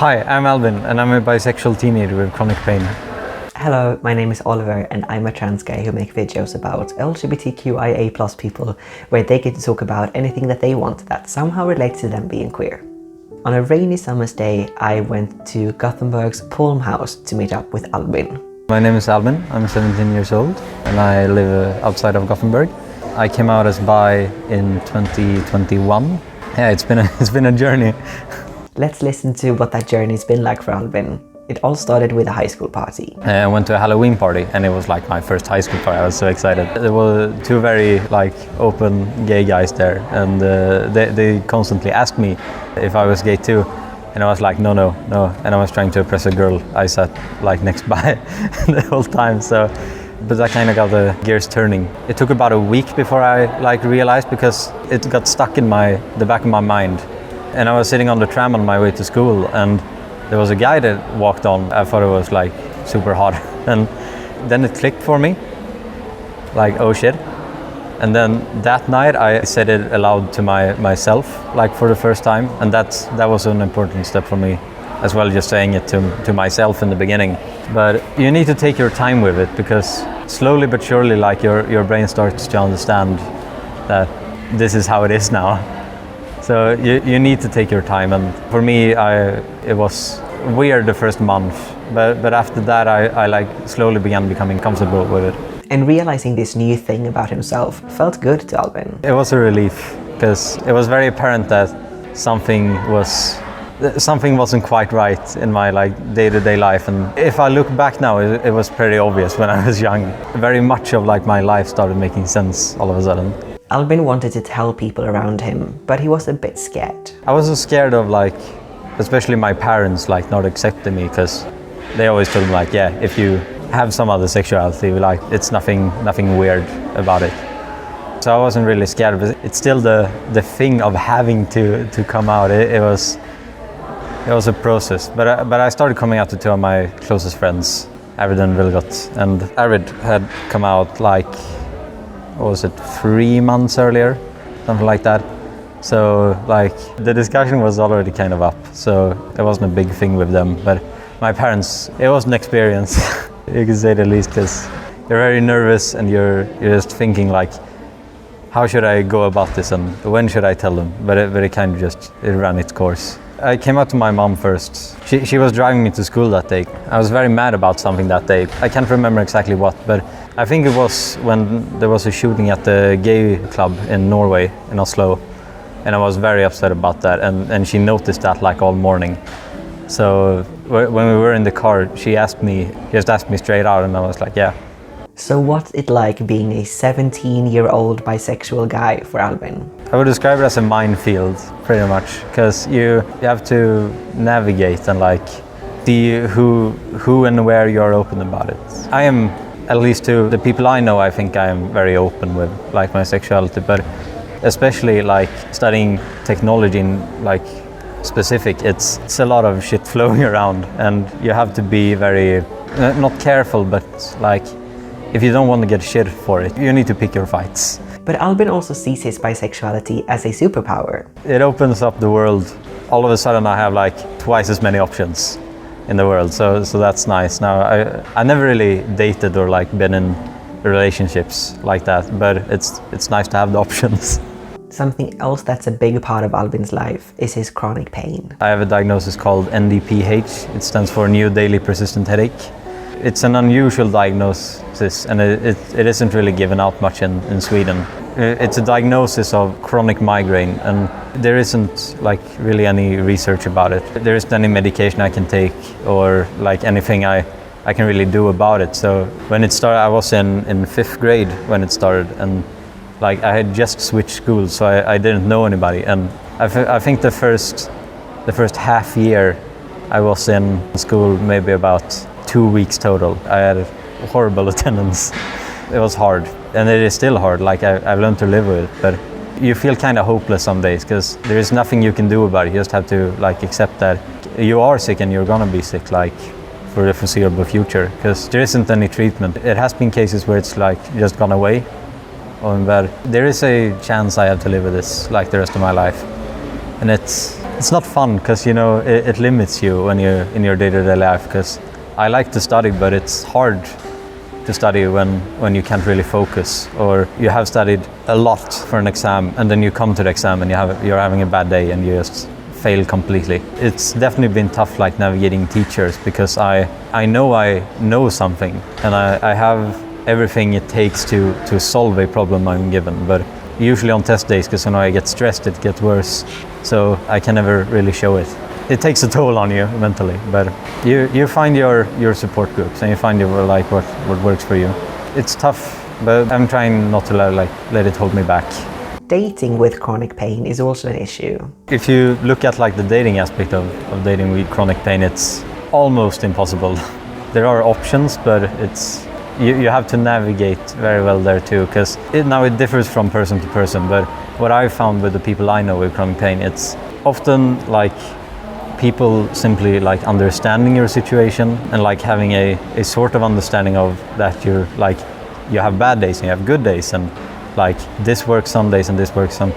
Hi, I'm Albin, and I'm a bisexual teenager with chronic pain. Hello, my name is Oliver, and I'm a trans guy who makes videos about LGBTQIA+ people, where they get to talk about anything that they want that somehow relates to them being queer. On a rainy summer's day, I went to Gothenburg's Palm House to meet up with Albin. My name is Albin, I'm 17 years old, and I live outside of Gothenburg. I came out as bi in 2021. Yeah, it's been a journey. Let's listen to what that journey's been like for Albin. It all started with a high school party. I went to a Halloween party, and it was like my first high school party. I was so excited. There were two very open gay guys there, and they constantly asked me if I was gay too. And I was like, no. And I was trying to impress a girl I sat next by the whole time. But that kind of got the gears turning. It took about a week before I realized, because it got stuck in the back of my mind. And I was sitting on the tram on my way to school, and there was a guy that walked on. I thought it was super hot. And then it clicked for me, oh shit. And then that night I said it aloud to myself, for the first time. And that was an important step for me as well, just saying it to myself in the beginning. But you need to take your time with it, because slowly but surely your brain starts to understand that this is how it is now. So you need to take your time, and for me it was weird the first month, but after that I slowly began becoming comfortable with it. And realizing this new thing about himself felt good to Albin. It was a relief, because it was very apparent that something wasn't quite right in my day-to-day life. And if I look back now, it was pretty obvious when I was young. Very much of my life started making sense all of a sudden. Albin wanted to tell people around him, but he was a bit scared. I was so scared of especially my parents not accepting me, because they always told me yeah, if you have some other sexuality, it's nothing weird about it. So I wasn't really scared, but it's still the thing of having to come out. It was a process, but I started coming out to two of my closest friends, Arvid and Vilgot. And Arvid had come out what was it, 3 months earlier, something like that. So the discussion was already kind of up, so it wasn't a big thing with them. But my parents, it was an experience, you can say the least, because you're very nervous and you're just thinking how should I go about this and when should I tell them? But it kind of it ran its course. I came out to my mom first. She was driving me to school that day. I was very mad about something that day. I can't remember exactly what, but I think it was when there was a shooting at the gay club in Norway, in Oslo. And I was very upset about that, and she noticed that all morning. So when we were in the car, she just asked me straight out, and I was like, yeah. So what's it like being a 17-year-old bisexual guy for Albin? I would describe it as a minefield, pretty much, because you have to navigate and see who and where you're open about it. I am, at least to the people I know, I think I am very open with my sexuality, but especially studying technology in specific, it's a lot of shit flowing around, and you have to be very not careful, but if you don't want to get shit for it, you need to pick your fights. But Albin also sees his bisexuality as a superpower. It opens up the world. All of a sudden I have twice as many options in the world, so that's nice. Now I never really dated or been in relationships like that, but it's nice to have the options. Something else that's a big part of Albin's life is his chronic pain. I have a diagnosis called NDPH. It stands for New Daily Persistent Headache. It's an unusual diagnosis, and it isn't really given out much in Sweden. It's a diagnosis of chronic migraine, and there isn't really any research about it. There isn't any medication I can take or anything I can really do about it. So when it started, I was in 5th grade when it started, and I had just switched schools, so I didn't know anybody. And I think the first half year I was in school maybe about 2 weeks total. I had horrible attendance. It was hard, and it is still hard. I've learned to live with it, but you feel kind of hopeless some days, because there is nothing you can do about it. You just have to accept that you are sick and you're gonna be sick for the foreseeable future, because there isn't any treatment. It has been cases where it's just gone away, but there is a chance I have to live with this the rest of my life. And It's not fun because, you know, it limits you when you're in your day-to-day life, because I like to study, but it's hard to study when you can't really focus, or you have studied a lot for an exam and then you come to the exam and you're having a bad day and you just fail completely. It's definitely been tough, like navigating teachers, because I know something and I have everything it takes to solve a problem I'm given, but usually on test days, because when I get stressed it gets worse, so I can never really show it. It takes a toll on you mentally, but you find your support groups and you find like what works for you. It's tough, but I'm trying not to let it hold me back. Dating with chronic pain is also an issue. If you look at like the dating aspect of dating with chronic pain, it's almost impossible. There are options, but you have to navigate very well there too, because it differs from person to person, but what I've found with the people I know with chronic pain, it's often like people simply like understanding your situation and like having a sort of understanding of that you have bad days and you have good days, and like this works some days and this works some.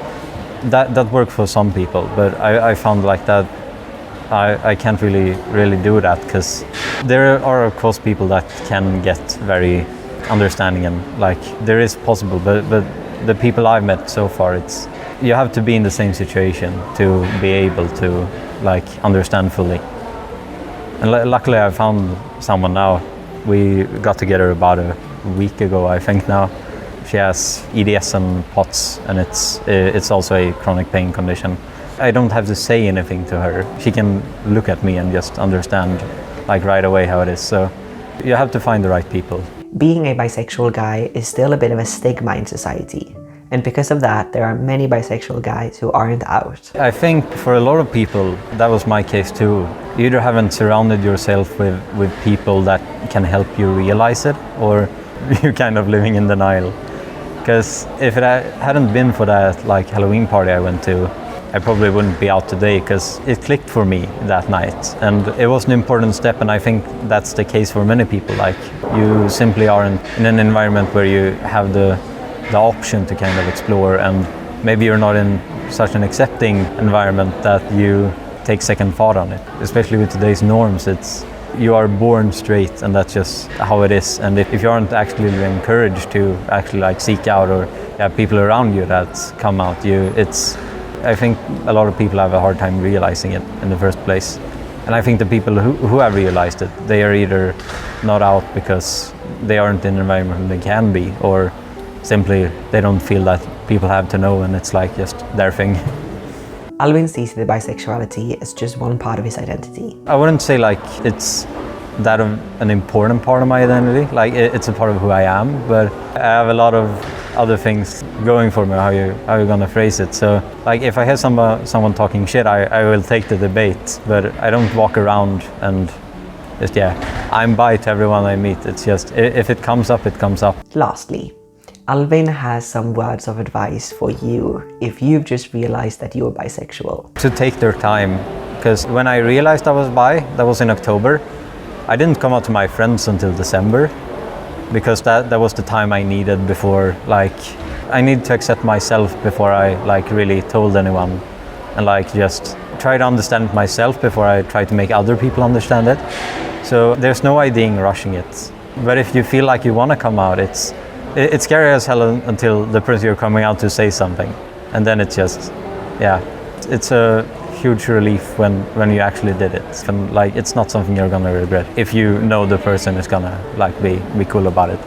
That works for some people, but I found like that I can't really do that, because there are of course people that can get very understanding and like there is possible, but the people I've met so far, you have to be in the same situation to be able to like understand fully. And luckily I found someone now. We got together about a week ago, I think now. She has EDS and POTS, and it's also a chronic pain condition. I don't have to say anything to her. She can look at me and just understand like right away how it is. So you have to find the right people. Being a bisexual guy is still a bit of a stigma in society. And because of that, there are many bisexual guys who aren't out. I think for a lot of people, that was my case too. You either haven't surrounded yourself with people that can help you realize it, or you're kind of living in denial. Because if it hadn't been for that like Halloween party I went to, I probably wouldn't be out today, because it clicked for me that night. And it was an important step, and I think that's the case for many people. Like, you simply aren't in an environment where you have the option to kind of explore, and maybe you're not in such an accepting environment that you take second thought on it. Especially with today's norms, you are born straight and that's just how it is. And if you aren't actually encouraged to actually like seek out, or have people around you that come out, I think a lot of people have a hard time realizing it in the first place. And I think the people who have realized it, they are either not out because they aren't in an environment they can be, or simply they don't feel that people have to know, and it's like just their thing. Albin sees the bisexuality as just one part of his identity. I wouldn't say like it's that of an important part of my identity. Like it's a part of who I am, but I have a lot of other things going for me. How you gonna phrase it? So like if I hear someone talking shit, I will take the debate, but I don't walk around and just I'm bi to everyone I meet. It's just if it comes up, it comes up. Lastly, Albin has some words of advice for you if you've just realized that you're bisexual. To take their time, because when I realized I was bi, that was in October. I didn't come out to my friends until December, because that was the time I needed before, like, I need to accept myself before I like really told anyone, and like just try to understand it myself before I try to make other people understand it. So there's no idea in rushing it. But if you feel like you want to come out, it's scary as hell until the person you're coming out to say something, and then it's just it's a huge relief when you actually did it. And like it's not something you're gonna regret if you know the person is gonna like be cool about it.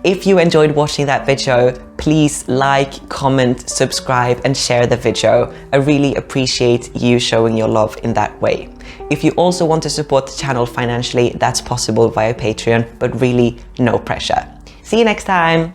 If you enjoyed watching that video, please like, comment, subscribe and share the video. I really appreciate you showing your love in that way. If you also want to support the channel financially, that's possible via Patreon, but really no pressure. See you next time!